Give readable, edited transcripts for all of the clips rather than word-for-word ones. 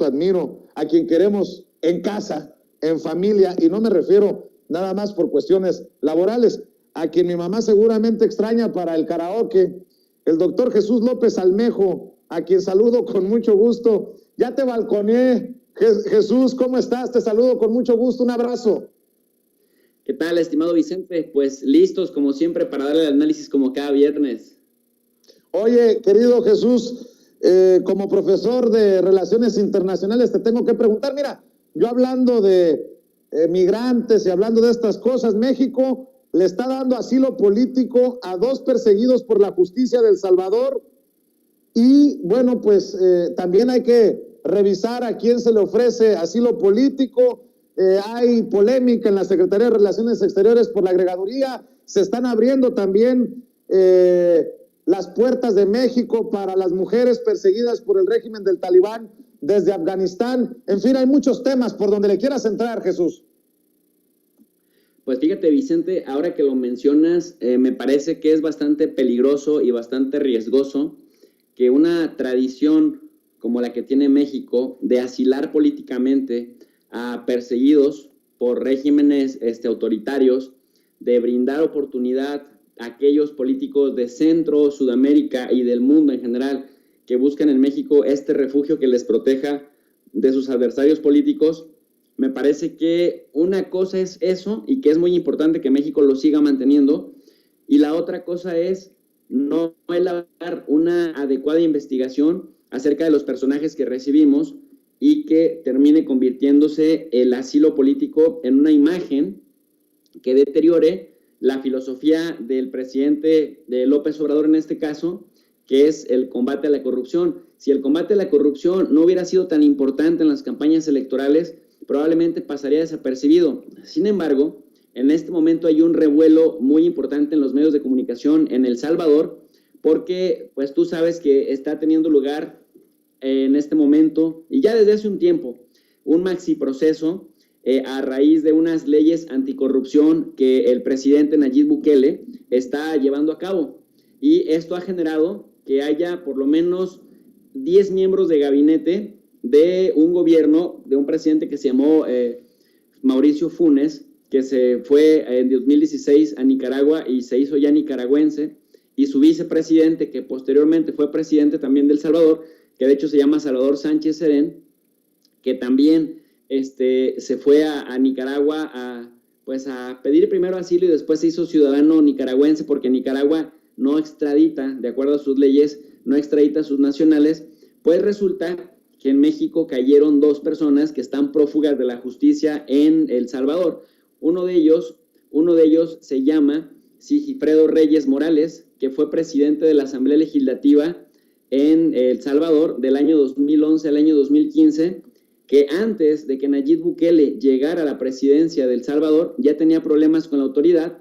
respeto, admiro, a quien queremos en casa, en familia, y no me refiero nada más por cuestiones laborales, a quien mi mamá seguramente extraña para el karaoke, el doctor Jesús López Almejo, a quien saludo con mucho gusto. Ya te balconeé, Jesús, ¿cómo estás? Te saludo con mucho gusto, un abrazo. ¿Qué tal, estimado Vicente? Pues listos, como siempre, para darle el análisis como cada viernes. Oye, querido Jesús, como profesor de Relaciones Internacionales te tengo que preguntar, mira, yo hablando de migrantes y hablando de estas cosas, México le está dando asilo político a 2 perseguidos por la justicia de El Salvador y bueno, pues también hay que revisar a quién se le ofrece asilo político. Hay polémica en la Secretaría de Relaciones Exteriores por la agregaduría, se están abriendo también las puertas de México para las mujeres perseguidas por el régimen del Talibán desde Afganistán. En fin, hay muchos temas por donde le quieras entrar, Jesús. Pues fíjate, Vicente, ahora que lo mencionas, me parece que es bastante peligroso y bastante riesgoso que una tradición como la que tiene México de asilar políticamente a perseguidos por regímenes autoritarios, de brindar oportunidad a aquellos políticos de Centro, Sudamérica y del mundo en general que buscan en México este refugio que les proteja de sus adversarios políticos. Me parece que una cosa es eso y que es muy importante que México lo siga manteniendo, y la otra cosa es no elaborar una adecuada investigación acerca de los personajes que recibimos y que termine convirtiéndose el asilo político en una imagen que deteriore la filosofía del presidente de López Obrador en este caso, que es el combate a la corrupción. Si el combate a la corrupción no hubiera sido tan importante en las campañas electorales, probablemente pasaría desapercibido. Sin embargo, en este momento hay un revuelo muy importante en los medios de comunicación en El Salvador, porque pues tú sabes que está teniendo lugar en este momento, y ya desde hace un tiempo, un maxi proceso a raíz de unas leyes anticorrupción que el presidente Nayib Bukele está llevando a cabo. Y esto ha generado que haya por lo menos 10 miembros de gabinete de un gobierno, de un presidente que se llamó Mauricio Funes, que se fue en 2016 a Nicaragua y se hizo ya nicaragüense, y su vicepresidente, que posteriormente fue presidente también de El Salvador, que de hecho se llama Salvador Sánchez Serén, que también se fue a Nicaragua a pedir primero asilo y después se hizo ciudadano nicaragüense, porque Nicaragua no extradita, de acuerdo a sus leyes, no extradita a sus nacionales. Pues resulta que en México cayeron 2 personas que están prófugas de la justicia en El Salvador. Uno de ellos se llama Sigifredo Reyes Morales, que fue presidente de la Asamblea Legislativa en El Salvador del año 2011 al año 2015, que antes de que Nayib Bukele llegara a la presidencia de El Salvador ya tenía problemas con la autoridad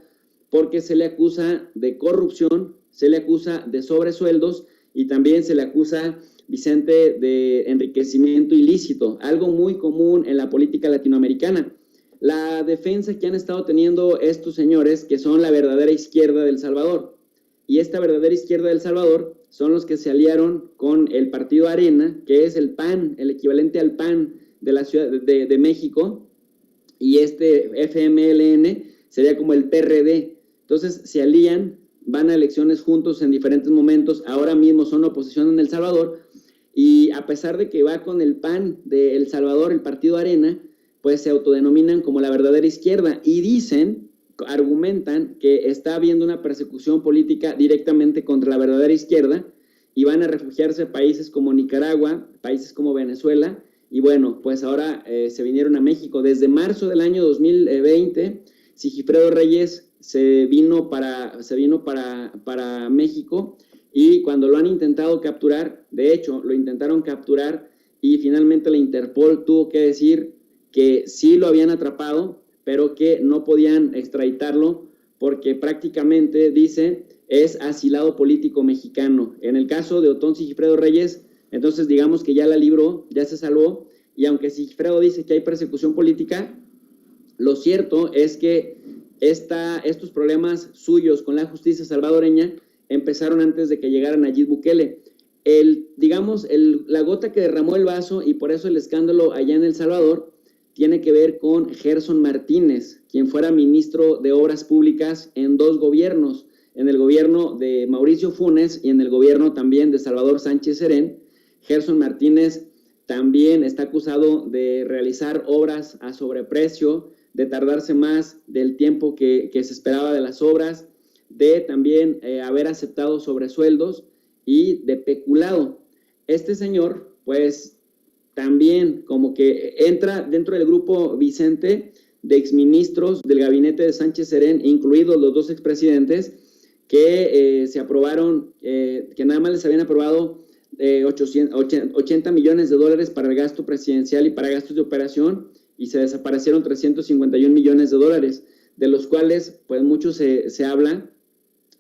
porque se le acusa de corrupción, se le acusa de sobresueldos y también se le acusa, Vicente, de enriquecimiento ilícito, algo muy común en la política latinoamericana. La defensa que han estado teniendo estos señores, que son la verdadera izquierda de El Salvador, y esta verdadera izquierda de El Salvador son los que se aliaron con el partido Arena, que es el PAN, el equivalente al PAN de la Ciudad de México, y FMLN sería como el PRD. Entonces se alían, van a elecciones juntos en diferentes momentos, ahora mismo son oposición en El Salvador, y a pesar de que va con el PAN de El Salvador, el partido Arena, pues se autodenominan como la verdadera izquierda y argumentan que está habiendo una persecución política directamente contra la verdadera izquierda y van a refugiarse a países como Nicaragua, países como Venezuela, y bueno, pues ahora se vinieron a México. Desde marzo del año 2020, Sigifredo Reyes se vino para México, y cuando lo han intentado capturar, de hecho, lo intentaron capturar y finalmente la Interpol tuvo que decir que sí lo habían atrapado, pero que no podían extraditarlo porque prácticamente, dice, es asilado político mexicano. En el caso de Otón Sigifredo Reyes, entonces digamos que ya la libró, ya se salvó, y aunque Sigifredo dice que hay persecución política, lo cierto es que estos problemas suyos con la justicia salvadoreña empezaron antes de que llegara Nayib Bukele. la gota que derramó el vaso, y por eso el escándalo allá en El Salvador, tiene que ver con Gerson Martínez, quien fuera ministro de Obras Públicas en 2 gobiernos, en el gobierno de Mauricio Funes y en el gobierno también de Salvador Sánchez Serén. Gerson Martínez también está acusado de realizar obras a sobreprecio, de tardarse más del tiempo que se esperaba de las obras, de también haber aceptado sobresueldos y de peculado. Este señor, pues, también como que entra dentro del grupo, Vicente, de exministros del gabinete de Sánchez Serén, incluidos los 2 expresidentes, que se aprobaron, que nada más les habían aprobado 80 millones de dólares para el gasto presidencial y para gastos de operación, y se desaparecieron 351 millones de dólares, de los cuales pues mucho se habla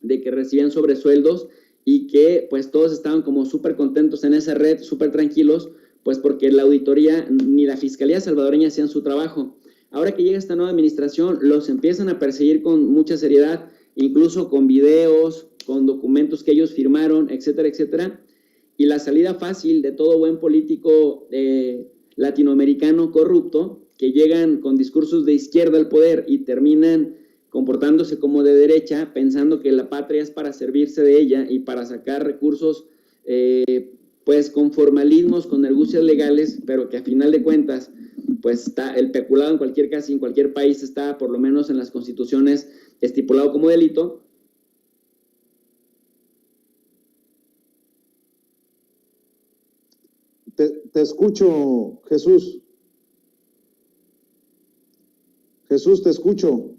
de que recibían sobresueldos y que pues todos estaban como súper contentos en esa red, súper tranquilos, pues porque la auditoría ni la Fiscalía salvadoreña hacían su trabajo. Ahora que llega esta nueva administración, los empiezan a perseguir con mucha seriedad, incluso con videos, con documentos que ellos firmaron, etcétera, etcétera. Y la salida fácil de todo buen político latinoamericano corrupto, que llegan con discursos de izquierda al poder y terminan comportándose como de derecha, pensando que la patria es para servirse de ella y para sacar recursos, pues con formalismos, con argucias legales, pero que a final de cuentas, pues está el peculado en cualquier caso, en cualquier país está, por lo menos en las constituciones, estipulado como delito. Te escucho, Jesús. Jesús, te escucho.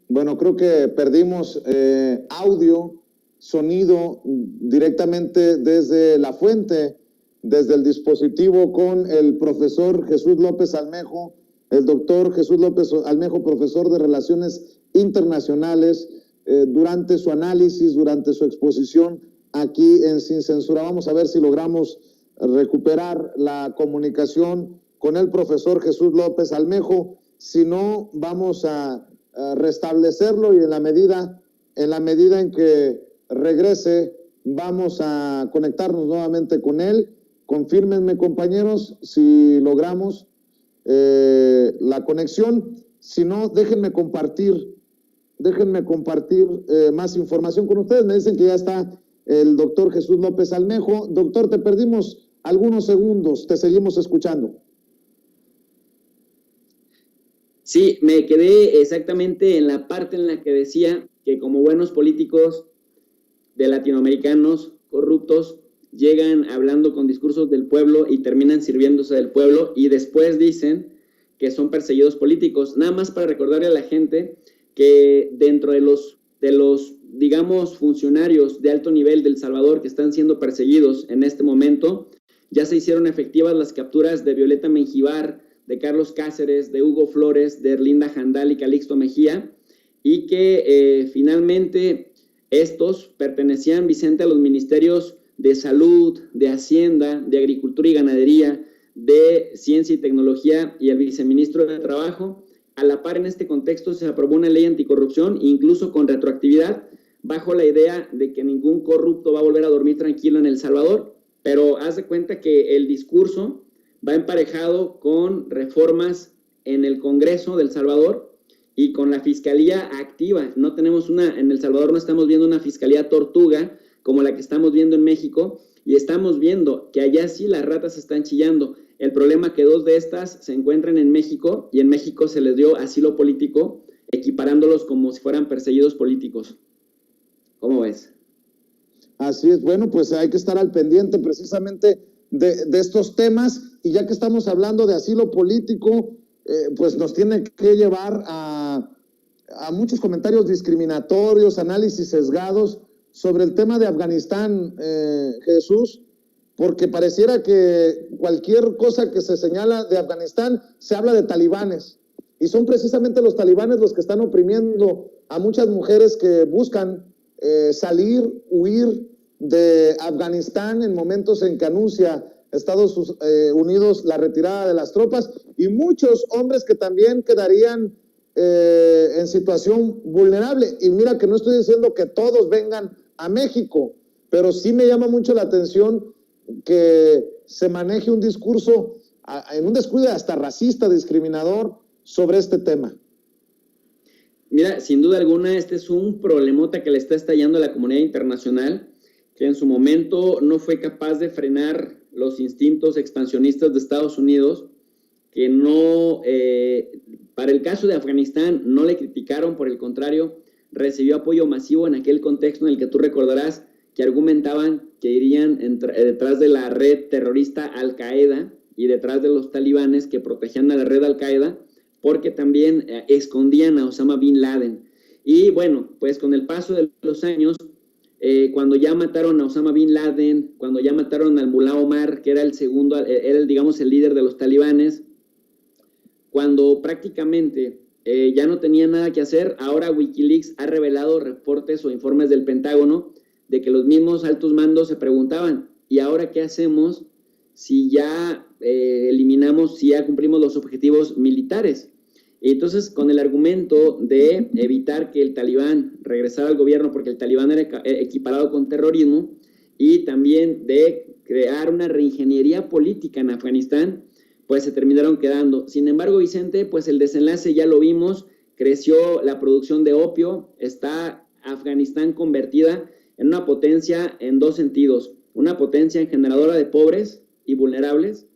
Bueno, creo que perdimos audio, sonido directamente desde la fuente, desde el dispositivo con el profesor Jesús López Almejo, el doctor Jesús López Almejo, profesor de Relaciones Internacionales, durante su análisis, durante su exposición aquí en Sin Censura. Vamos a ver si logramos recuperar la comunicación con el profesor Jesús López Almejo. Si no, vamos a restablecerlo, y en la medida en que regrese, vamos a conectarnos nuevamente con él. Confírmenme, compañeros, si logramos la conexión. Si no, déjenme compartir más información con ustedes. Me dicen que ya está el doctor Jesús López Almejo. Doctor, te perdimos algunos segundos, te seguimos escuchando. Sí, me quedé exactamente en la parte en la que decía que como buenos políticos de latinoamericanos corruptos llegan hablando con discursos del pueblo y terminan sirviéndose del pueblo, y después dicen que son perseguidos políticos. Nada más para recordarle a la gente que dentro de los digamos, funcionarios de alto nivel de El Salvador que están siendo perseguidos en este momento, ya se hicieron efectivas las capturas de Violeta Menjivar, de Carlos Cáceres, de Hugo Flores, de Erlinda Jandal y Calixto Mejía, y que finalmente estos pertenecían, Vicente, a los ministerios de Salud, de Hacienda, de Agricultura y Ganadería, de Ciencia y Tecnología y el viceministro de Trabajo. A la par, en este contexto se aprobó una ley anticorrupción, incluso con retroactividad, bajo la idea de que ningún corrupto va a volver a dormir tranquilo en El Salvador, pero haz de cuenta que el discurso va emparejado con reformas en el Congreso de El Salvador y con la Fiscalía activa. No tenemos en El Salvador no estamos viendo una Fiscalía tortuga como la que estamos viendo en México, y estamos viendo que allá sí las ratas están chillando. El problema es que 2 de estas se encuentran en México, y en México se les dio asilo político, equiparándolos como si fueran perseguidos políticos. ¿Cómo ves? Así es. Bueno, pues hay que estar al pendiente precisamente de estos temas, y ya que estamos hablando de asilo político, pues nos tiene que llevar a muchos comentarios discriminatorios, análisis sesgados sobre el tema de Afganistán, Jesús, porque pareciera que cualquier cosa que se señala de Afganistán se habla de talibanes, y son precisamente los talibanes los que están oprimiendo a muchas mujeres que buscan huir de Afganistán en momentos en que anuncia Estados Unidos la retirada de las tropas, y muchos hombres que también quedarían en situación vulnerable. Y mira que no estoy diciendo que todos vengan a México, pero sí me llama mucho la atención que se maneje un discurso en un descuido hasta racista, discriminador sobre este tema. Mira, sin duda alguna, este es un problemota que le está estallando a la comunidad internacional, que en su momento no fue capaz de frenar los instintos expansionistas de Estados Unidos, que no, para el caso de Afganistán, no le criticaron, por el contrario, recibió apoyo masivo en aquel contexto en el que tú recordarás que argumentaban que irían detrás de la red terrorista Al-Qaeda y detrás de los talibanes que protegían a la red Al-Qaeda, porque también escondían a Osama Bin Laden. Y bueno, pues con el paso de los años, cuando ya mataron a Osama Bin Laden, cuando ya mataron al Mullah Omar, que era el segundo, era digamos el líder de los talibanes, cuando prácticamente ya no tenía nada que hacer, ahora WikiLeaks ha revelado reportes o informes del Pentágono de que los mismos altos mandos se preguntaban, ¿y ahora qué hacemos si ya eliminamos, si ya cumplimos los objetivos militares? Y entonces, con el argumento de evitar que el talibán regresara al gobierno, porque el talibán era equiparado con terrorismo, y también de crear una reingeniería política en Afganistán, pues se terminaron quedando. Sin embargo, Vicente, pues el desenlace ya lo vimos, creció la producción de opio, está Afganistán convertida en una potencia en dos sentidos, una potencia generadora de pobres y vulnerables,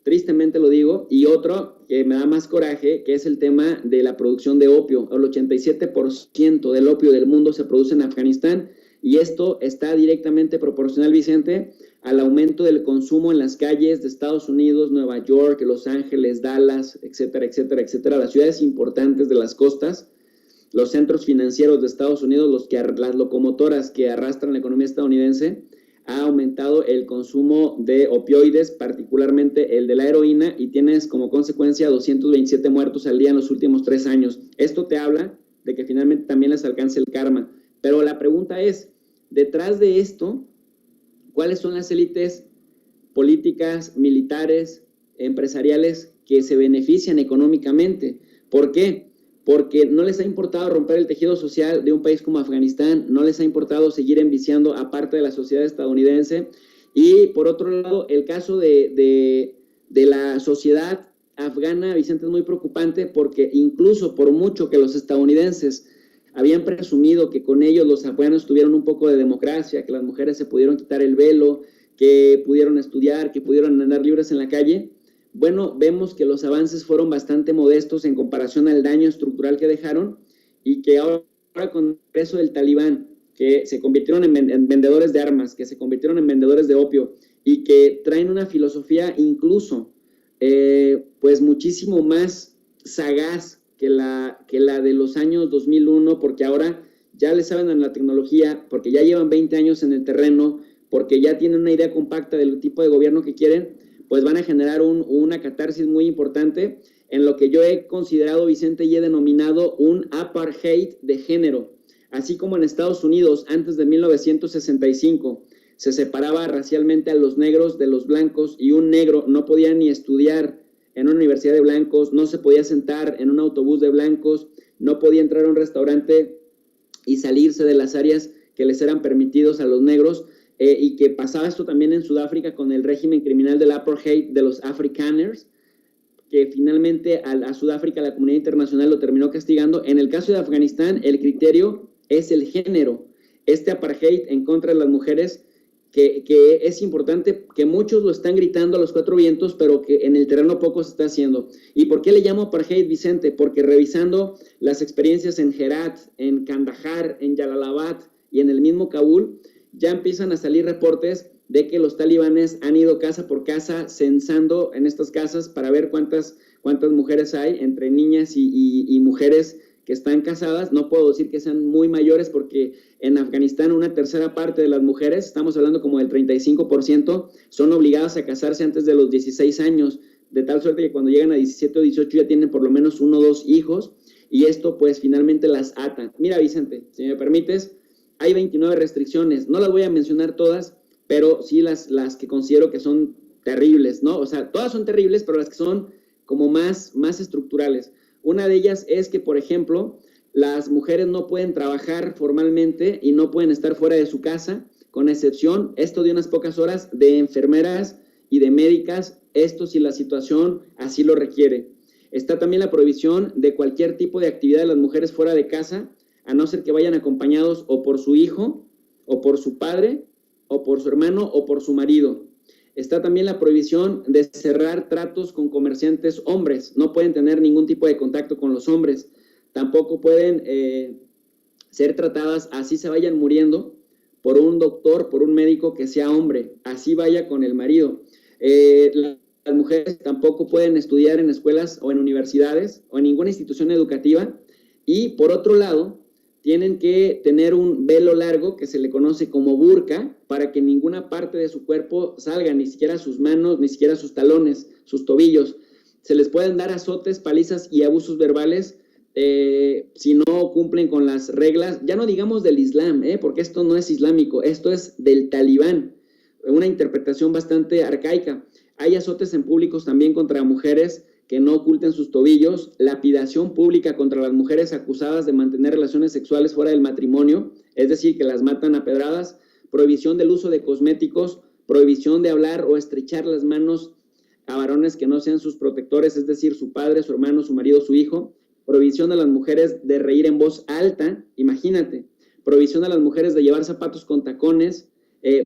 tristemente lo digo, y otro que me da más coraje, que es el tema de la producción de opio. El 87% del opio del mundo se produce en Afganistán, y esto está directamente proporcional, Vicente, al aumento del consumo en las calles de Estados Unidos, Nueva York, Los Ángeles, Dallas, etcétera, etcétera, etcétera, las ciudades importantes de las costas, los centros financieros de Estados Unidos, las locomotoras que arrastran la economía estadounidense. Ha aumentado el consumo de opioides, particularmente el de la heroína, y tienes como consecuencia 227 muertos al día en los últimos 3 años. Esto te habla de que finalmente también les alcance el karma. Pero la pregunta es, detrás de esto, ¿cuáles son las élites políticas, militares, empresariales que se benefician económicamente? ¿Por qué? Porque no les ha importado romper el tejido social de un país como Afganistán, no les ha importado seguir enviciando a parte de la sociedad estadounidense. Y por otro lado, el caso de la sociedad afgana, Vicente, es muy preocupante, porque incluso por mucho que los estadounidenses habían presumido que con ellos los afganos tuvieron un poco de democracia, que las mujeres se pudieron quitar el velo, que pudieron estudiar, que pudieron andar libres en la calle, bueno, vemos que los avances fueron bastante modestos en comparación al daño estructural que dejaron, y que ahora con el preso del talibán, que se convirtieron en vendedores de armas, que se convirtieron en vendedores de opio, y que traen una filosofía incluso pues muchísimo más sagaz que la de los años 2001, porque ahora ya le saben a la tecnología, porque ya llevan 20 años en el terreno, porque ya tienen una idea compacta del tipo de gobierno que quieren, pues van a generar una catarsis muy importante en lo que yo he considerado, Vicente, y he denominado un apartheid de género. Así como en Estados Unidos, antes de 1965, se separaba racialmente a los negros de los blancos, y un negro no podía ni estudiar en una universidad de blancos, no se podía sentar en un autobús de blancos, no podía entrar a un restaurante y salirse de las áreas que les eran permitidos a los negros. Y que pasaba esto también en Sudáfrica con el régimen criminal del apartheid de los Afrikaners, que finalmente a Sudáfrica la comunidad internacional lo terminó castigando. En el caso de Afganistán, el criterio es el género. Este apartheid en contra de las mujeres, que es importante, que muchos lo están gritando a los 4 vientos, pero que en el terreno poco se está haciendo. ¿Y por qué le llamo apartheid, Vicente? Porque revisando las experiencias en Herat, en Kandahar, en Jalalabad y en el mismo Kabul, ya empiezan a salir reportes de que los talibanes han ido casa por casa censando en estas casas para ver cuántas mujeres hay, entre niñas y mujeres que están casadas. No puedo decir que sean muy mayores, porque en Afganistán una tercera parte de las mujeres, estamos hablando como del 35%, son obligadas a casarse antes de los 16 años, de tal suerte que cuando llegan a 17 o 18 ya tienen por lo menos 1 o 2 hijos, y esto pues finalmente las ata. Mira, Vicente, si me permites, hay 29 restricciones, no las voy a mencionar todas, pero sí las que considero que son terribles, ¿no? O sea, todas son terribles, pero las que son como más estructurales. Una de ellas es que, por ejemplo, las mujeres no pueden trabajar formalmente y no pueden estar fuera de su casa, con excepción, esto de unas pocas horas, de enfermeras y de médicas, esto si la situación así lo requiere. Está también la prohibición de cualquier tipo de actividad de las mujeres fuera de casa, a no ser que vayan acompañados o por su hijo, o por su padre, o por su hermano, o por su marido. Está también la prohibición de cerrar tratos con comerciantes hombres. No pueden tener ningún tipo de contacto con los hombres. Tampoco pueden ser tratadas, así se vayan muriendo, por un doctor, por un médico que sea hombre. Así vaya con el marido. Las mujeres tampoco pueden estudiar en escuelas o en universidades o en ninguna institución educativa. Y por otro lado, tienen que tener un velo largo que se le conoce como burka para que ninguna parte de su cuerpo salga, ni siquiera sus manos, ni siquiera sus talones, sus tobillos. Se les pueden dar azotes, palizas y abusos verbales si no cumplen con las reglas, ya no digamos del Islam, porque esto no es islámico, esto es del Talibán, una interpretación bastante arcaica. Hay azotes en públicos también contra mujeres que no oculten sus tobillos, lapidación pública contra las mujeres acusadas de mantener relaciones sexuales fuera del matrimonio, es decir, que las matan a pedradas, prohibición del uso de cosméticos, prohibición de hablar o estrechar las manos a varones que no sean sus protectores, es decir, su padre, su hermano, su marido, su hijo, prohibición a las mujeres de reír en voz alta, imagínate, prohibición a las mujeres de llevar zapatos con tacones,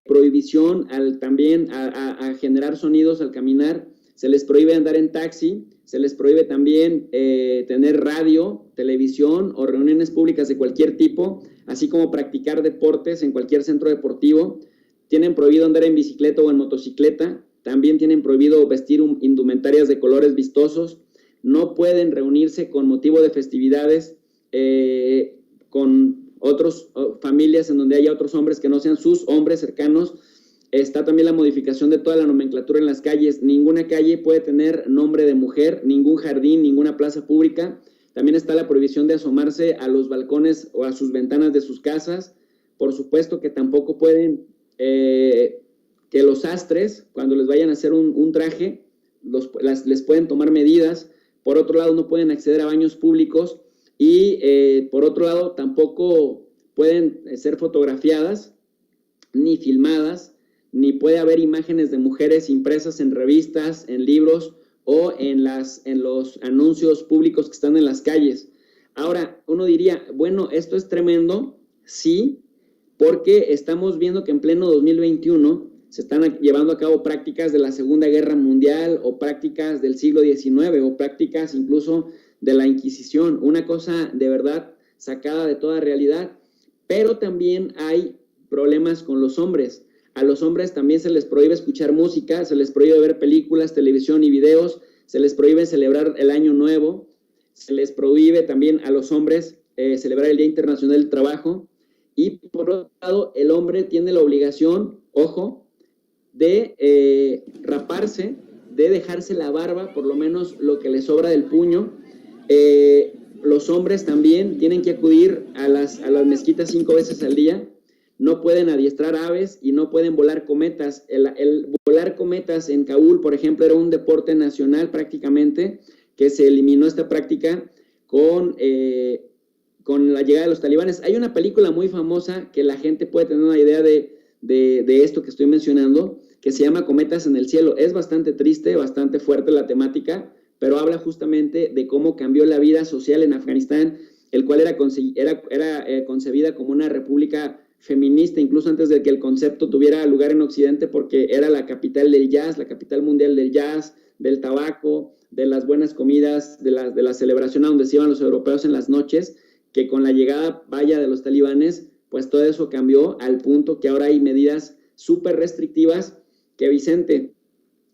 prohibición también a generar sonidos al caminar, se les prohíbe andar en taxi, se les prohíbe también tener radio, televisión o reuniones públicas de cualquier tipo, así como practicar deportes en cualquier centro deportivo. Tienen prohibido andar en bicicleta o en motocicleta, también tienen prohibido vestir indumentarias de colores vistosos, no pueden reunirse con motivo de festividades con otras familias en donde haya otros hombres que no sean sus hombres cercanos. Está también la modificación de toda la nomenclatura en las calles. Ninguna calle puede tener nombre de mujer, ningún jardín, ninguna plaza pública. También está la prohibición de asomarse a los balcones o a sus ventanas de sus casas. Por supuesto que tampoco pueden, que los sastres, cuando les vayan a hacer un traje, les pueden tomar medidas. Por otro lado, no pueden acceder a baños públicos y por otro lado, tampoco pueden ser fotografiadas ni filmadas, ni puede haber imágenes de mujeres impresas en revistas, en libros o en los anuncios públicos que están en las calles. Ahora, uno diría, bueno, esto es tremendo, sí, porque estamos viendo que en pleno 2021 se están llevando a cabo prácticas de la Segunda Guerra Mundial o prácticas del siglo XIX o prácticas incluso de la Inquisición, una cosa de verdad sacada de toda realidad, pero también hay problemas con los hombres. A los hombres también se les prohíbe escuchar música, se les prohíbe ver películas, televisión y videos, se les prohíbe celebrar el Año Nuevo, se les prohíbe también a los hombres celebrar el Día Internacional del Trabajo y por otro lado el hombre tiene la obligación, ojo, de raparse, de dejarse la barba, por lo menos lo que le sobra del puño. Los hombres también tienen que acudir a las mezquitas 5 veces al día. No pueden adiestrar aves y no pueden volar cometas. El volar cometas en Kabul, por ejemplo, era un deporte nacional prácticamente, que se eliminó esta práctica con la llegada de los talibanes. Hay una película muy famosa que la gente puede tener una idea de esto que estoy mencionando, que se llama Cometas en el Cielo. Es bastante triste, bastante fuerte la temática, pero habla justamente de cómo cambió la vida social en Afganistán, el cual era concebida como una república feminista, incluso antes de que el concepto tuviera lugar en Occidente, porque era la capital del jazz, la capital mundial del jazz, del tabaco, de las buenas comidas, de la celebración a donde se iban los europeos en las noches, que con la llegada de los talibanes, pues todo eso cambió al punto que ahora hay medidas súper restrictivas que, Vicente,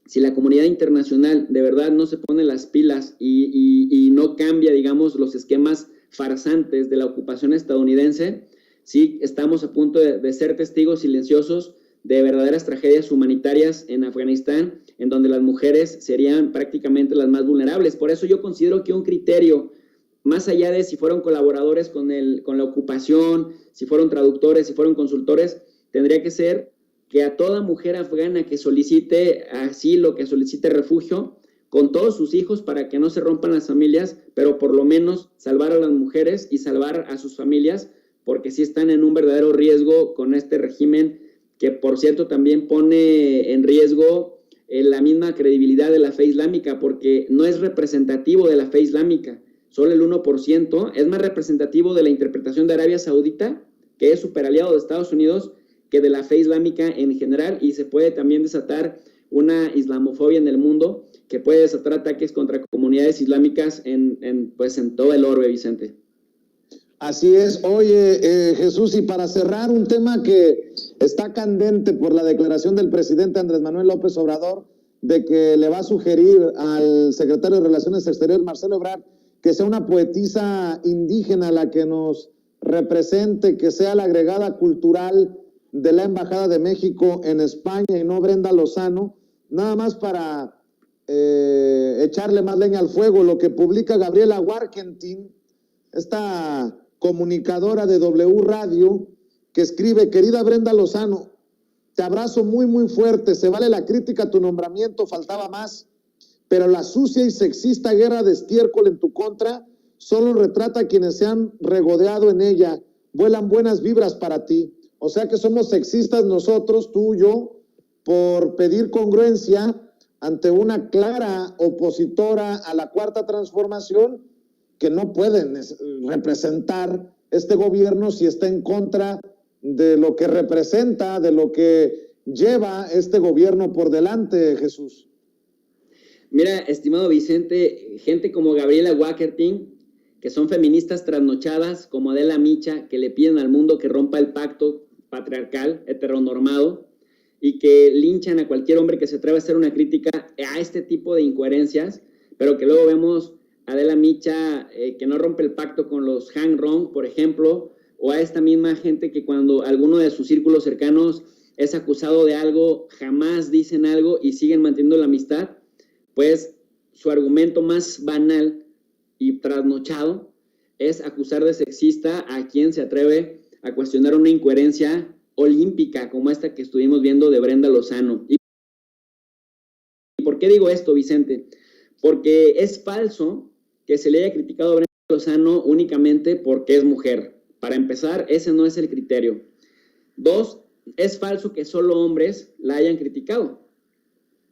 si la comunidad internacional de verdad no se pone las pilas y no cambia, digamos, los esquemas farsantes de la ocupación estadounidense, sí estamos a punto de ser testigos silenciosos de verdaderas tragedias humanitarias en Afganistán, en donde las mujeres serían prácticamente las más vulnerables. Por eso yo considero que un criterio, más allá de si fueron colaboradores con la ocupación, si fueron traductores, si fueron consultores, tendría que ser que a toda mujer afgana que solicite asilo, que solicite refugio, con todos sus hijos para que no se rompan las familias, pero por lo menos salvar a las mujeres y salvar a sus familias, porque sí están en un verdadero riesgo con este régimen, que por cierto también pone en riesgo la misma credibilidad de la fe islámica, porque no es representativo de la fe islámica, solo el 1%, es más representativo de la interpretación de Arabia Saudita, que es superaliado de Estados Unidos, que de la fe islámica en general, y se puede también desatar una islamofobia en el mundo que puede desatar ataques contra comunidades islámicas en todo el orbe, Vicente. Así es. Oye, Jesús, y para cerrar un tema que está candente por la declaración del presidente Andrés Manuel López Obrador de que le va a sugerir al secretario de Relaciones Exteriores, Marcelo Ebrard, que sea una poetisa indígena la que nos represente, que sea la agregada cultural de la Embajada de México en España y no Brenda Lozano, nada más para echarle más leña al fuego, lo que publica Gabriela Warkentin, esta comunicadora de W Radio, que escribe: querida Brenda Lozano, te abrazo muy muy fuerte, se vale la crítica a tu nombramiento, faltaba más, pero la sucia y sexista guerra de estiércol en tu contra solo retrata a quienes se han regodeado en ella, vuelan buenas vibras para ti. O sea que somos sexistas nosotros, tú y yo, por pedir congruencia ante una clara opositora a la Cuarta Transformación, que no pueden representar este gobierno si está en contra de lo que representa, de lo que lleva este gobierno por delante, Jesús. Mira, estimado Vicente, gente como Gabriela Warkentin, que son feministas trasnochadas, como Adela Micha, que le piden al mundo que rompa el pacto patriarcal, heteronormado, y que linchan a cualquier hombre que se atreva a hacer una crítica a este tipo de incoherencias, pero que luego vemos a Adela Micha que no rompe el pacto con los Han Rong, por ejemplo, o a esta misma gente que cuando alguno de sus círculos cercanos es acusado de algo, jamás dicen algo y siguen manteniendo la amistad. Pues su argumento más banal y trasnochado es acusar de sexista a quien se atreve a cuestionar una incoherencia olímpica como esta que estuvimos viendo de Brenda Lozano. ¿Y por qué digo esto, Vicente? Porque es falso que se le haya criticado a Brenda Lozano únicamente porque es mujer. Para empezar, ese no es el criterio. 2, es falso que solo hombres la hayan criticado.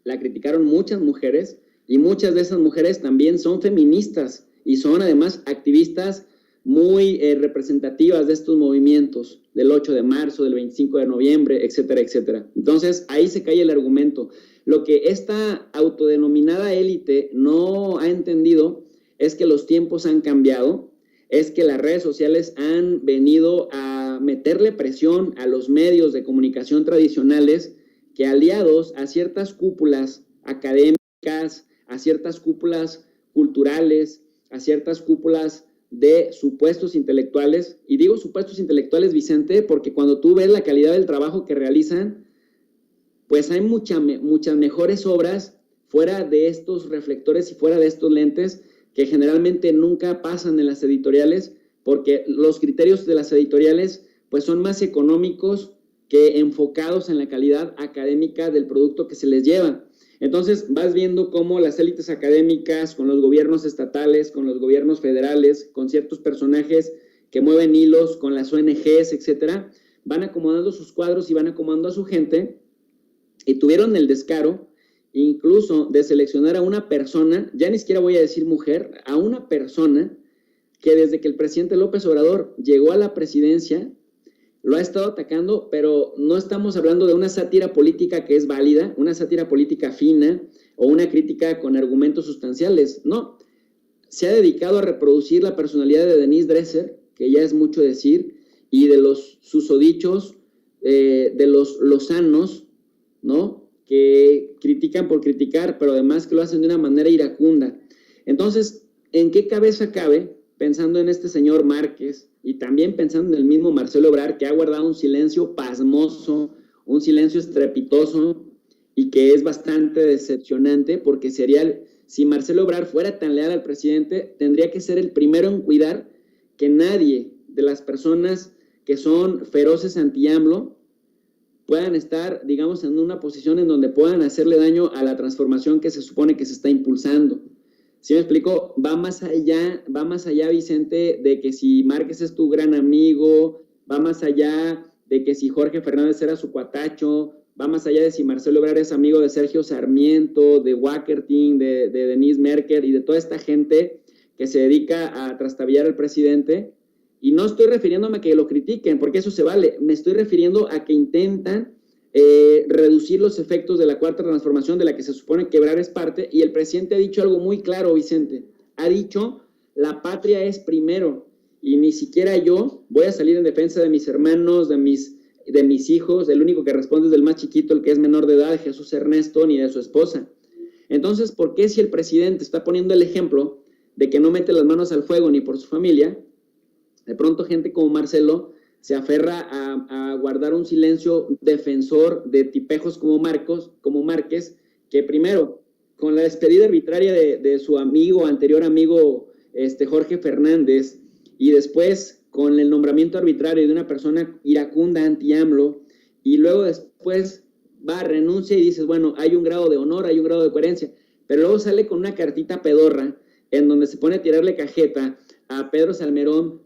La criticaron muchas mujeres y muchas de esas mujeres también son feministas y son además activistas muy representativas de estos movimientos del 8 de marzo, del 25 de noviembre, etcétera, etcétera. Entonces, ahí se cae el argumento. Lo que esta autodenominada élite no ha entendido es que los tiempos han cambiado, es que las redes sociales han venido a meterle presión a los medios de comunicación tradicionales que, aliados a ciertas cúpulas académicas, a ciertas cúpulas culturales, a ciertas cúpulas de supuestos intelectuales, y digo supuestos intelectuales, Vicente, porque cuando tú ves la calidad del trabajo que realizan, pues hay muchas mejores obras fuera de estos reflectores y fuera de estos lentes que generalmente nunca pasan en las editoriales, porque los criterios de las editoriales pues son más económicos que enfocados en la calidad académica del producto que se les lleva. Entonces vas viendo cómo las élites académicas, con los gobiernos estatales, con los gobiernos federales, con ciertos personajes que mueven hilos, con las ONGs, etcétera, van acomodando sus cuadros y van acomodando a su gente, y tuvieron el descaro incluso de seleccionar a una persona, ya ni siquiera voy a decir mujer, a una persona que desde que el presidente López Obrador llegó a la presidencia lo ha estado atacando, pero no estamos hablando de una sátira política que es válida, una sátira política fina o una crítica con argumentos sustanciales. No, se ha dedicado a reproducir la personalidad de Denise Dresser, que ya es mucho decir, y de los susodichos, de los lozanos, ¿no?, que critican por criticar, pero además que lo hacen de una manera iracunda. Entonces, ¿en qué cabeza cabe, pensando en este señor Márquez y también pensando en el mismo Marcelo Ebrard, que ha guardado un silencio pasmoso, un silencio estrepitoso y que es bastante decepcionante, porque sería, si Marcelo Ebrard fuera tan leal al presidente, tendría que ser el primero en cuidar que nadie de las personas que son feroces anti-AMLO puedan estar, digamos, en una posición en donde puedan hacerle daño a la transformación que se supone que se está impulsando. ¿Sí me explico? Va más allá, Vicente, de que si Márquez es tu gran amigo, va más allá de que si Jorge Fernández era su cuatacho, va más allá de si Marcelo Ebrard es amigo de Sergio Sarmiento, de Wackerting, de Denise Merker y de toda esta gente que se dedica a trastabillar al presidente. Y no estoy refiriéndome a que lo critiquen, porque eso se vale. Me estoy refiriendo a que intentan reducir los efectos de la cuarta transformación de la que se supone que Ebrard es parte, y el presidente ha dicho algo muy claro, Vicente. Ha dicho, la patria es primero, y ni siquiera yo voy a salir en defensa de mis hermanos, de mis hijos. El único que responde es del más chiquito, el que es menor de edad, Jesús Ernesto, ni de su esposa. Entonces, ¿por qué si el presidente está poniendo el ejemplo de que no mete las manos al fuego ni por su familia, de pronto gente como Marcelo se aferra a guardar un silencio defensor de tipejos como Márquez, que primero, con la despedida arbitraria de su anterior amigo Jorge Fernández, y después con el nombramiento arbitrario de una persona iracunda anti-AMLO, y luego después va, renuncia y dices, bueno, hay un grado de honor, hay un grado de coherencia, pero luego sale con una cartita pedorra en donde se pone a tirarle cajeta a Pedro Salmerón,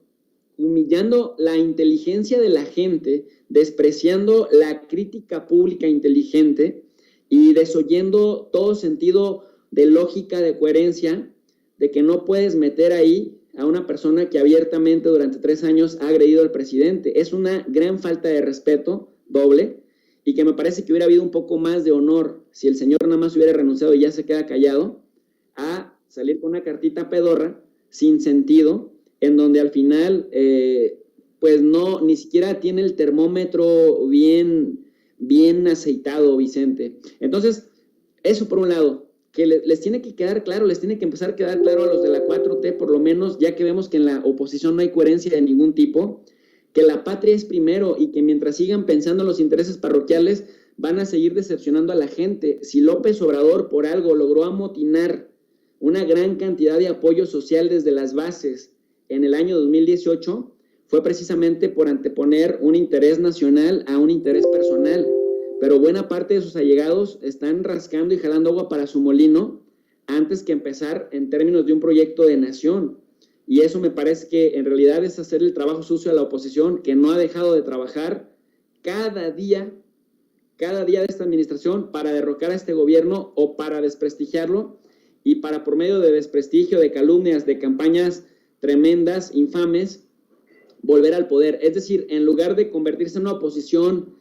humillando la inteligencia de la gente, despreciando la crítica pública inteligente y desoyendo todo sentido de lógica, de coherencia, de que no puedes meter ahí a una persona que abiertamente durante 3 años ha agredido al presidente. Es una gran falta de respeto, doble, y que me parece que hubiera habido un poco más de honor si el señor nada más hubiera renunciado y ya se queda callado, a salir con una cartita pedorra, sin sentido, en donde al final, pues no, ni siquiera tiene el termómetro bien aceitado, Vicente. Entonces, eso por un lado, que les tiene que quedar claro, les tiene que empezar a quedar claro a los de la 4T, por lo menos, ya que vemos que en la oposición no hay coherencia de ningún tipo, que la patria es primero y que mientras sigan pensando en los intereses parroquiales, van a seguir decepcionando a la gente. Si López Obrador por algo logró amotinar una gran cantidad de apoyo social desde las bases en el año 2018, fue precisamente por anteponer un interés nacional a un interés personal. Pero buena parte de sus allegados están rascando y jalando agua para su molino antes que empezar en términos de un proyecto de nación. Y eso me parece que en realidad es hacer el trabajo sucio a la oposición, que no ha dejado de trabajar cada día de esta administración para derrocar a este gobierno o para desprestigiarlo, y para, por medio de desprestigio, de calumnias, de campañas tremendas, infames, volver al poder. Es decir, en lugar de convertirse en una oposición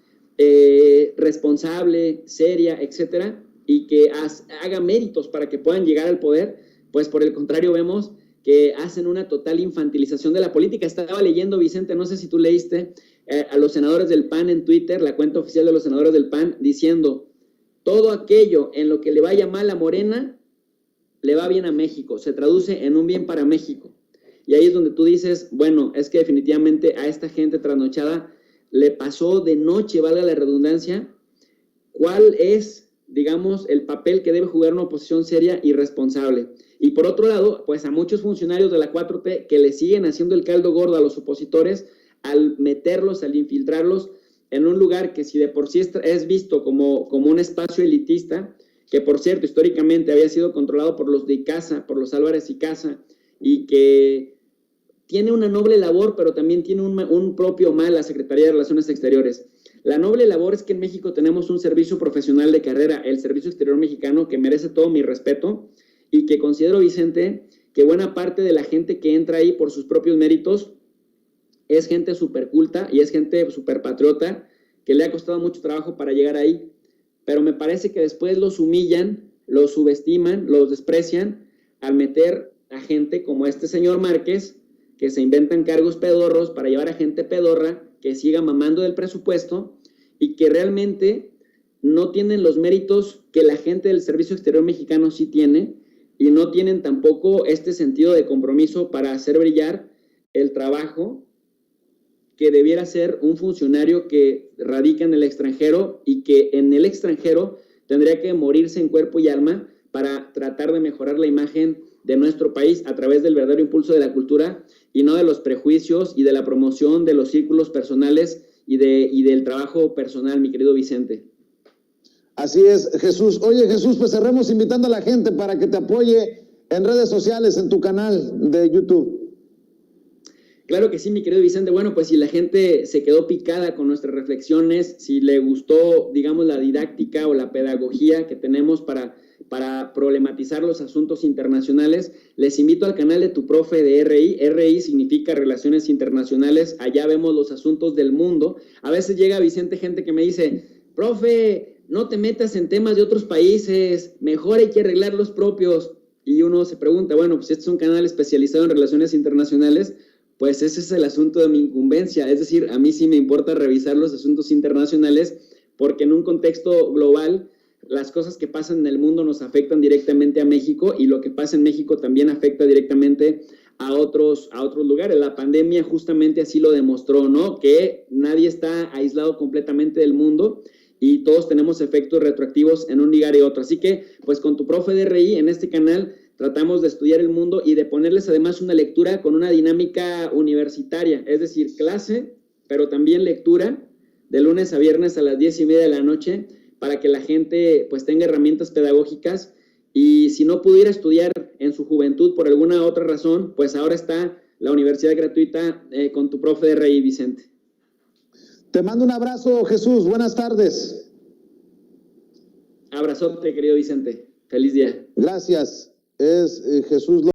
responsable, seria, etcétera, y que haga méritos para que puedan llegar al poder, pues por el contrario vemos que hacen una total infantilización de la política. Estaba leyendo, Vicente, no sé si tú leíste, a los senadores del PAN en Twitter, la cuenta oficial de los senadores del PAN, diciendo, todo aquello en lo que le vaya mal a Morena, le va bien a México, se traduce en un bien para México. Y ahí es donde tú dices, bueno, es que definitivamente a esta gente trasnochada le pasó de noche, valga la redundancia, cuál es, digamos, el papel que debe jugar una oposición seria y responsable. Y por otro lado, pues a muchos funcionarios de la 4T que le siguen haciendo el caldo gordo a los opositores al meterlos, al infiltrarlos en un lugar que si de por sí es visto como un espacio elitista, que por cierto históricamente había sido controlado por los de Icaza, por los Álvarez Icaza, y que tiene una noble labor, pero también tiene un propio mal la Secretaría de Relaciones Exteriores. La noble labor es que en México tenemos un servicio profesional de carrera, el Servicio Exterior Mexicano, que merece todo mi respeto, y que considero, Vicente, que buena parte de la gente que entra ahí por sus propios méritos es gente súper culta y es gente súper patriota, que le ha costado mucho trabajo para llegar ahí, pero me parece que después los humillan, los subestiman, los desprecian al meter a gente como este señor Márquez, que se inventan cargos pedorros para llevar a gente pedorra que siga mamando del presupuesto y que realmente no tienen los méritos que la gente del Servicio Exterior Mexicano sí tiene, y no tienen tampoco este sentido de compromiso para hacer brillar el trabajo que debiera ser un funcionario que radica en el extranjero y que en el extranjero tendría que morirse en cuerpo y alma para tratar de mejorar la imagen de nuestro país a través del verdadero impulso de la cultura y no de los prejuicios y de la promoción de los círculos personales y del trabajo personal, mi querido Vicente. Así es, Jesús. Oye, Jesús, pues cerremos invitando a la gente para que te apoye en redes sociales, en tu canal de YouTube. Claro que sí, mi querido Vicente. Bueno, pues si la gente se quedó picada con nuestras reflexiones, si le gustó, digamos, la didáctica o la pedagogía que tenemos para problematizar los asuntos internacionales, les invito al canal de Tu Profe de RI. RI significa Relaciones Internacionales. Allá vemos los asuntos del mundo. A veces llega, Vicente, gente que me dice, profe, no te metas en temas de otros países, mejor hay que arreglar los propios. Y uno se pregunta, bueno, pues este es un canal especializado en relaciones internacionales, pues ese es el asunto de mi incumbencia. Es decir, a mí sí me importa revisar los asuntos internacionales porque en un contexto global las cosas que pasan en el mundo nos afectan directamente a México y lo que pasa en México también afecta directamente a otros lugares. La pandemia justamente así lo demostró, ¿no? Que nadie está aislado completamente del mundo y todos tenemos efectos retroactivos en un lugar y otro. Así que, pues con Tu Profe de RI en este canal tratamos de estudiar el mundo y de ponerles además una lectura con una dinámica universitaria, es decir, clase, pero también lectura de lunes a viernes a las 10:30 de la noche para que la gente pues tenga herramientas pedagógicas y si no pudiera estudiar en su juventud por alguna otra razón, pues ahora está la universidad gratuita con Tu Profe de RI, Vicente. Te mando un abrazo, Jesús. Buenas tardes. Abrazote, querido Vicente. Feliz día. Gracias. Es Jesús López.